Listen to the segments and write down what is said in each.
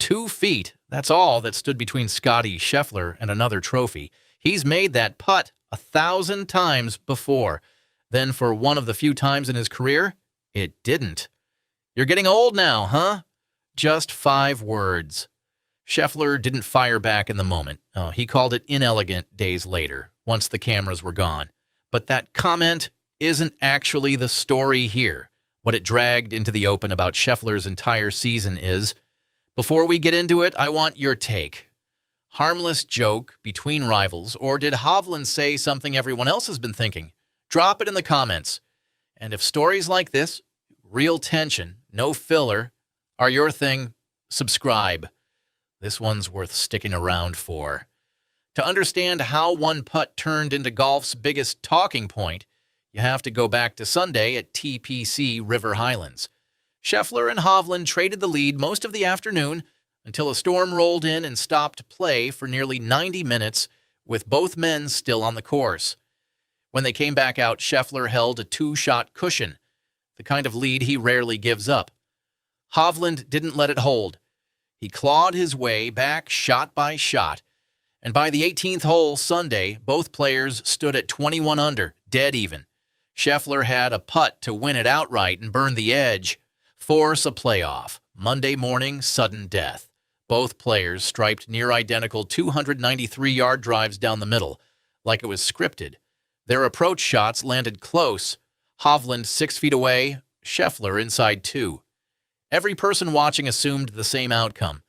2 feet, that's all that stood between Scottie Scheffler and another trophy. He's made that putt 1,000 times before. Then for one of the few times in his career, it didn't. You're getting old now, huh? Just 5 words. Scheffler didn't fire back in the moment. Oh, he called it inelegant days later, once the cameras were gone. But that comment isn't actually the story here. What it dragged into the open about Scheffler's entire season is, before we get into it, I want your take. Harmless joke between rivals, or did Hovland say something everyone else has been thinking? Drop it in the comments. And if stories like this, real tension, no filler, are your thing, subscribe. This one's worth sticking around for. To understand how one putt turned into golf's biggest talking point, you have to go back to Sunday at TPC River Highlands. Scheffler and Hovland traded the lead most of the afternoon until a storm rolled in and stopped play for nearly 90 minutes, with both men still on the course. When they came back out, Scheffler held a 2-shot cushion, the kind of lead he rarely gives up. Hovland didn't let it hold. He clawed his way back shot by shot, and by the 18th hole Sunday, both players stood at 21 under, dead even. Scheffler had a putt to win it outright and burn the edge, force a playoff. Monday morning, sudden death. Both players striped near-identical 293-yard drives down the middle, like it was scripted. Their approach shots landed close. Hovland 6 feet away, Scheffler inside 2. Every person watching assumed the same outcome.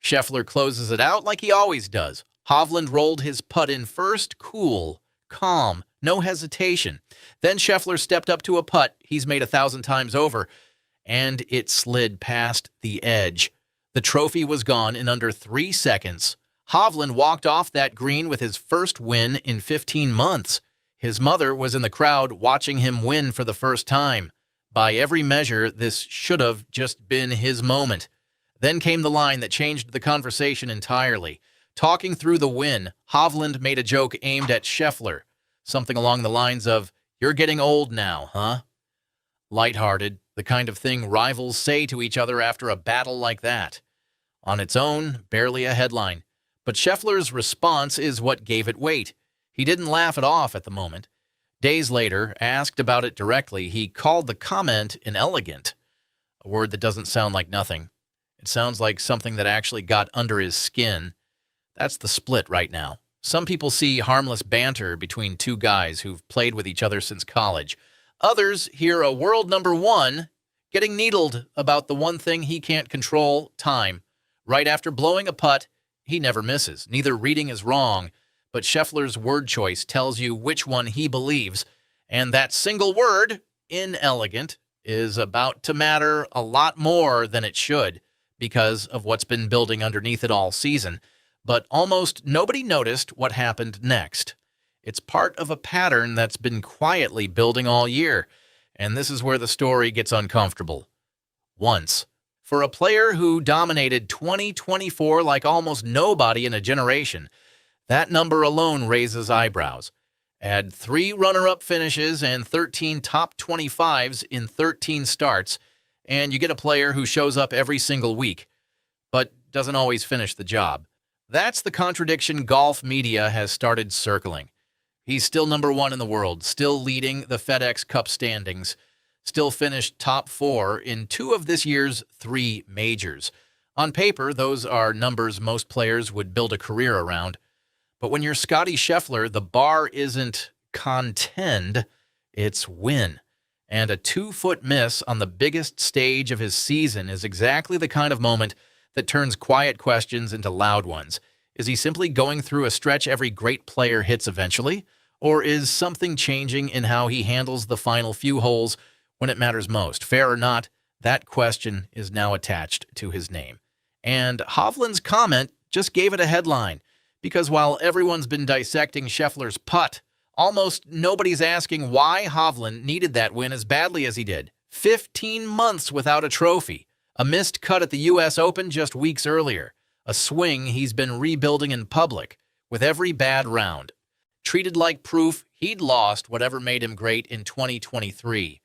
Scheffler closes it out like he always does. Hovland rolled his putt in first, cool, calm, no hesitation. Then Scheffler stepped up to a putt he's made 1,000 times over, and it slid past the edge. The trophy was gone in under 3 seconds. Hovland walked off that green with his first win in 15 months. His mother was in the crowd watching him win for the first time. By every measure, this should have just been his moment. Then came the line that changed the conversation entirely. Talking through the win, Hovland made a joke aimed at Scheffler, something along the lines of, "You're getting old now, huh?" Lighthearted, the kind of thing rivals say to each other after a battle like that. On its own, barely a headline. But Scheffler's response is what gave it weight. He didn't laugh it off at the moment. Days later, asked about it directly, he called the comment inelegant, a word that doesn't sound like nothing. It sounds like something that actually got under his skin. That's the split right now. Some people see harmless banter between two guys who've played with each other since college. Others hear a world number one getting needled about the one thing he can't control, time. Right after blowing a putt, he never misses. Neither reading is wrong, but Scheffler's word choice tells you which one he believes, and that single word, inelegant, is about to matter a lot more than it should because of what's been building underneath it all season. But almost nobody noticed what happened next. It's part of a pattern that's been quietly building all year, and this is where the story gets uncomfortable. Once. For a player who dominated 2024 like almost nobody in a generation, that number alone raises eyebrows. Add 3 runner-up finishes and 13 top 25s in 13 starts, and you get a player who shows up every single week, but doesn't always finish the job. That's the contradiction golf media has started circling. He's still number 1 in the world, still leading the FedEx Cup standings, still finished top 4 in 2 of this year's 3 majors. On paper, those are numbers most players would build a career around. But when you're Scottie Scheffler, the bar isn't contend, it's win. And a 2-foot miss on the biggest stage of his season is exactly the kind of moment that turns quiet questions into loud ones. Is he simply going through a stretch every great player hits eventually? Or is something changing in how he handles the final few holes when it matters most? Fair or not, that question is now attached to his name. And Hovland's comment just gave it a headline, because while everyone's been dissecting Scheffler's putt, almost nobody's asking why Hovland needed that win as badly as he did. 15 months without a trophy. A missed cut at the U.S. Open just weeks earlier. A swing he's been rebuilding in public with every bad round. Treated like proof he'd lost whatever made him great in 2023.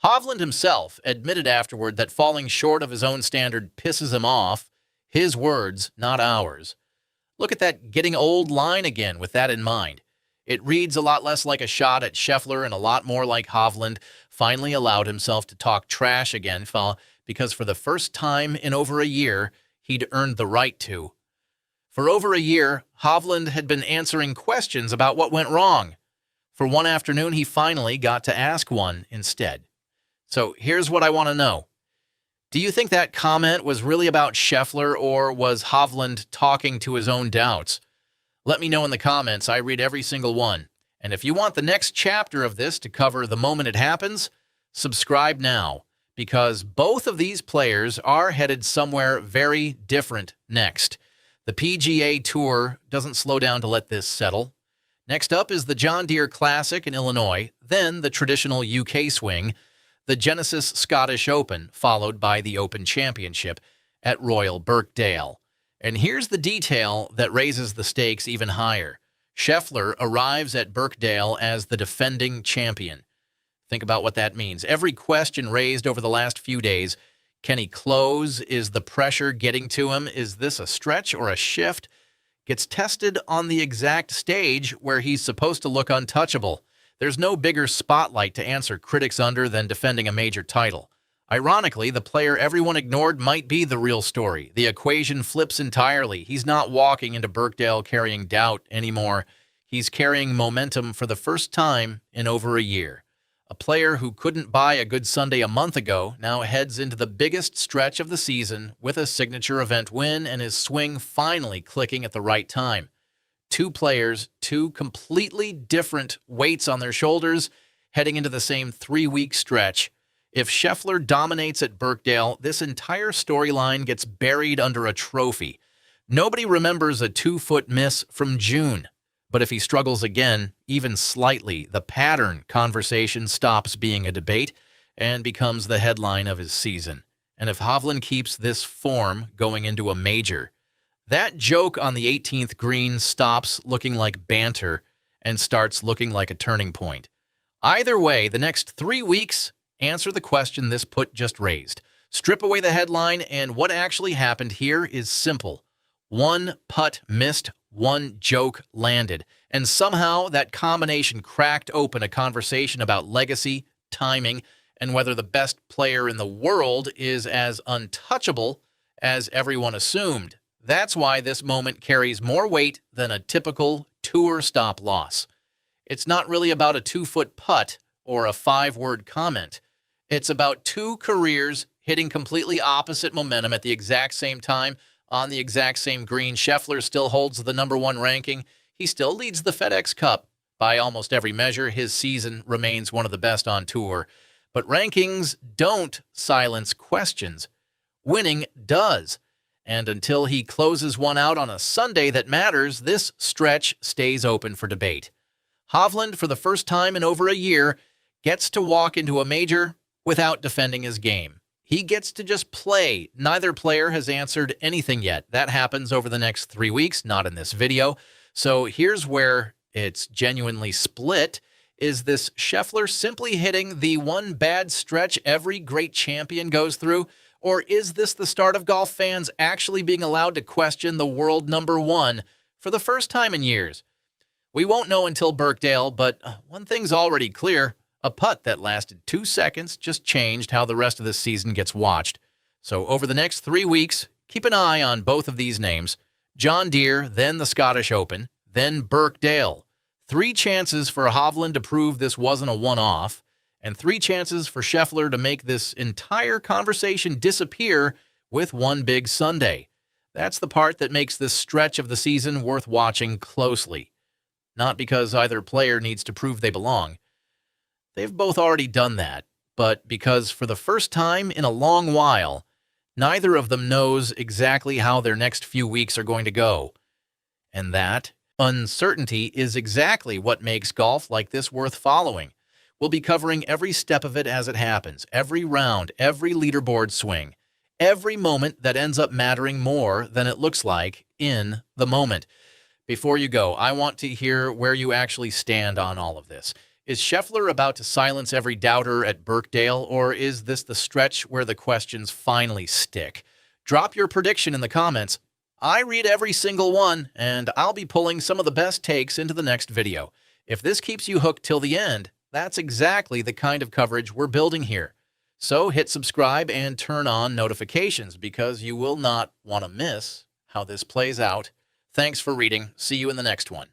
Hovland himself admitted afterward that falling short of his own standard pisses him off. His words, not ours. Look at that getting old line again with that in mind. It reads a lot less like a shot at Scheffler and a lot more like Hovland finally allowed himself to talk trash again because for the first time in over a year, he'd earned the right to. For over a year, Hovland had been answering questions about what went wrong. For one afternoon, he finally got to ask one instead. So here's what I want to know. Do you think that comment was really about Scheffler, or was Hovland talking to his own doubts? Let me know in the comments. I read every single one. And if you want the next chapter of this to cover the moment it happens, subscribe now, because both of these players are headed somewhere very different next. The PGA Tour doesn't slow down to let this settle. Next up is the John Deere Classic in Illinois, then the traditional UK swing, the Genesis Scottish Open, followed by the Open Championship at Royal Birkdale. And here's the detail that raises the stakes even higher. Scheffler arrives at Birkdale as the defending champion. Think about what that means. Every question raised over the last few days, can he close? Is the pressure getting to him? Is this a stretch or a shift? Gets tested on the exact stage where he's supposed to look untouchable. There's no bigger spotlight to answer critics under than defending a major title. Ironically, the player everyone ignored might be the real story. The equation flips entirely. He's not walking into Birkdale carrying doubt anymore. He's carrying momentum for the first time in over a year. A player who couldn't buy a good Sunday a month ago now heads into the biggest stretch of the season with a signature event win and his swing finally clicking at the right time. Two players, two completely different weights on their shoulders, heading into the same 3-week stretch. If Scheffler dominates at Birkdale, this entire storyline gets buried under a trophy. Nobody remembers a 2-foot miss from June. But if he struggles again, even slightly, the pattern conversation stops being a debate and becomes the headline of his season. And if Hovland keeps this form going into a major, that joke on the 18th green stops looking like banter and starts looking like a turning point. Either way, the next 3 weeks answer the question this putt just raised. Strip away the headline, and what actually happened here is simple. One putt missed, one joke landed, and somehow that combination cracked open a conversation about legacy, timing, and whether the best player in the world is as untouchable as everyone assumed. That's why this moment carries more weight than a typical tour stop loss. It's not really about a 2-foot putt or a 5-word comment. It's about two careers hitting completely opposite momentum at the exact same time on the exact same green. Scheffler still holds the #1 ranking. He still leads the FedEx Cup. By almost every measure, his season remains one of the best on tour. But rankings don't silence questions. Winning does. And until he closes one out on a Sunday that matters, this stretch stays open for debate. Hovland, for the first time in over a year, gets to walk into a major without defending his game. He gets to just play. Neither player has answered anything yet. That happens over the next 3 weeks, not in this video. So here's where it's genuinely split. Is this Scheffler simply hitting the one bad stretch every great champion goes through? Or is this the start of golf fans actually being allowed to question the world #1 for the first time in years? We won't know until Birkdale, but one thing's already clear. A putt that lasted 2 seconds just changed how the rest of this season gets watched. So over the next 3 weeks, keep an eye on both of these names. John Deere, then the Scottish Open, then Birkdale. 3 chances for Hovland to prove this wasn't a one-off, and 3 chances for Scheffler to make this entire conversation disappear with one big Sunday. That's the part that makes this stretch of the season worth watching closely. Not because either player needs to prove they belong. They've both already done that, but because for the first time in a long while, neither of them knows exactly how their next few weeks are going to go. And that uncertainty is exactly what makes golf like this worth following. We'll be covering every step of it as it happens, every round, every leaderboard swing, every moment that ends up mattering more than it looks like in the moment. Before you go, I want to hear where you actually stand on all of this. Is Scheffler about to silence every doubter at Birkdale, or is this the stretch where the questions finally stick? Drop your prediction in the comments. I read every single one, and I'll be pulling some of the best takes into the next video. If this keeps you hooked till the end, that's exactly the kind of coverage we're building here. So hit subscribe and turn on notifications because you will not want to miss how this plays out. Thanks for reading. See you in the next one.